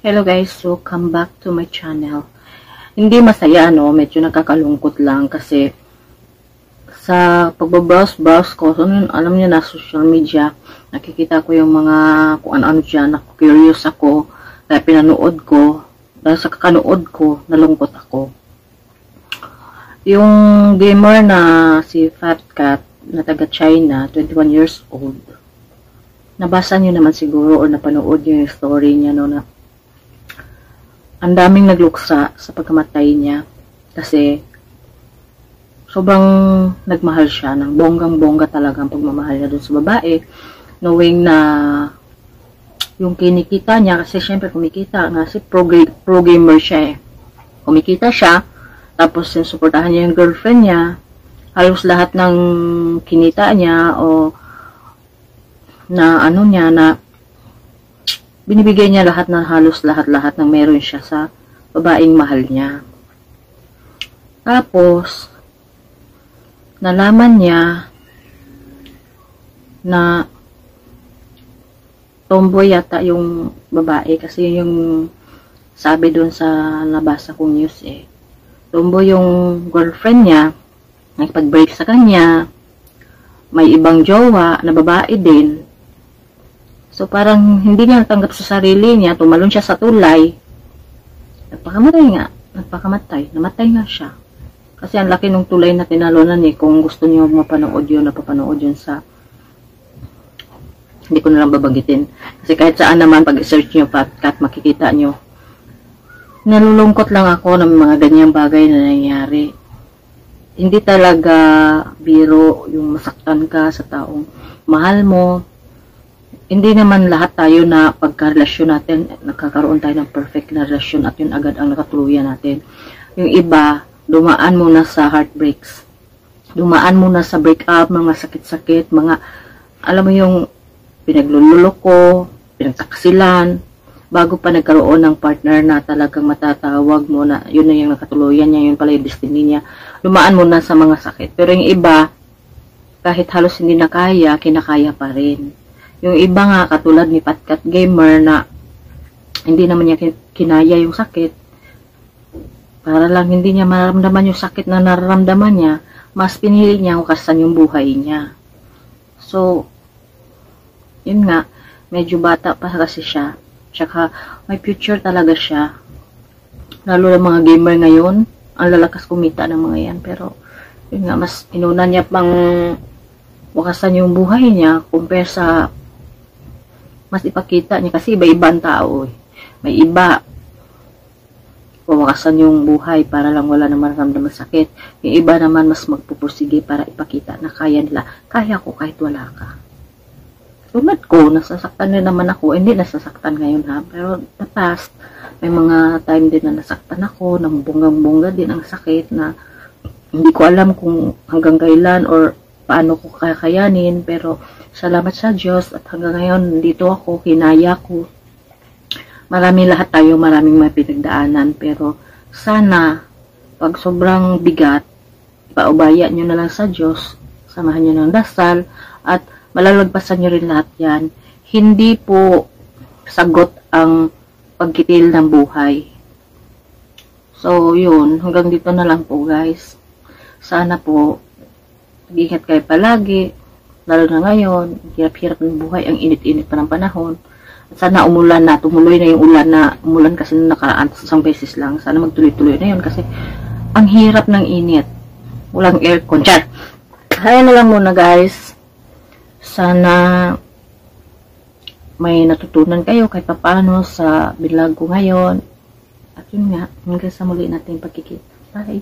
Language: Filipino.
Hello guys, so come back to my channel. Hindi masaya, no? Medyo nakakalungkot lang kasi sa pagbabrowse ko, so, alam niyo na social media, nakikita ko yung mga kung ano-ano dyan, curious ako, kaya pinanood ko, dahil sa kakanood ko, nalungkot ako. Yung gamer na si Fat Cat, na taga China, 21 years old, nabasa niyo naman siguro o napanood niyo yung story niya, no, na ang daming nagluksa sa pagkamatay niya kasi sobrang nagmahal siya ng bonggang-bongga talaga ang pagmamahal niya dun sa babae, knowing na yung kinikita niya, kasi syempre kumikita nga si pro gamer siya kumikita siya, tapos sinusuportahan niya yung girlfriend niya, halos lahat ng kinita niya o na ano niya na binibigay niya lahat ng halos lahat ng meron siya sa babaeng mahal niya. Tapos, nalaman niya na tomboy yata yung babae kasi yung sabi doon sa nabasa kong news tomboy yung girlfriend niya, nakipag-break sa kanya, may ibang jowa na babae din. So, parang hindi niya natanggap sa sarili niya, tumalon siya sa tulay. Namatay nga siya. Kasi ang laki ng tulay na tinalunan kung gusto niyo mapanood yun, napapanood yun sa, hindi ko na lang babanggitin. Kasi kahit saan naman, pag-search niyo Fat Cat, makikita niyo. Nalulungkot lang ako ng mga ganyang bagay na nangyayari. Hindi talaga biro yung masaktan ka sa taong mahal mo. Hindi naman lahat tayo na pagka-relasyon natin, nagkakaroon tayo ng perfect na relasyon at yun agad ang nakatuluyan natin. Yung iba, dumaan muna sa heartbreaks. Dumaan muna sa breakup, mga sakit-sakit, mga, alam mo yung pinaglululoko, pinagtaksilan, bago pa nagkaroon ng partner na talagang matatawag mo na yun na yung nakatuluyan niya, yun pala yung destiny niya. Dumaan muna sa mga sakit. Pero yung iba, kahit halos hindi na kaya, kinakaya pa rin. Yung iba nga, katulad ni Fat Cat Gamer na hindi naman niya kinaya yung sakit, para lang hindi niya mararamdaman yung sakit na nararamdaman niya, mas pinili niya kung kasan yung buhay niya. So, yun nga, medyo bata pa kasi siya, tsaka may future talaga siya. Lalo na mga gamer ngayon, ang lalakas kumita ng mga yan, pero yun nga, mas inuna niya pang wakasan yung buhay niya compare sa mas ipakita niya kasi iba-ibang tao May iba wawakasan yung buhay para lang wala na maramdaman sakit. Yung iba naman mas magpupursige para ipakita na kaya nila. Kaya ko kahit wala ka. Tulad ko, nasasaktan na naman ako. Hindi nasasaktan ngayon ha. Pero the past, may mga time din na nasaktan ako, nang bonggang-bongga din ang sakit na hindi ko alam kung hanggang kailan or paano ko kakayanin, pero salamat sa Diyos at hanggang ngayon dito ako, kinaya ko. Maraming may pinagdaanan, pero sana pag sobrang bigat, paubaya nyo na lang sa Diyos, samahan nyo ng dasal at malalagpasan nyo rin lahat yan. Hindi po sagot ang pagkitil ng buhay. So yun, hanggang dito na lang po guys. Sana po mag-ingat kayo palagi, lalo na ngayon, hirap-hirap ng buhay, ang init-init pa ng panahon. At sana umulan na, tumuloy na yung ulan na, umulan kasi nakaraan, isang beses lang. Sana magtuloy-tuloy na yun kasi ang hirap ng init. Walang aircon. Char! Kaya na lang muna guys. Sana may natutunan kayo kahit paano sa vlog ko ngayon. At yun nga, hanggang sa muli natin pagkikita. Bye!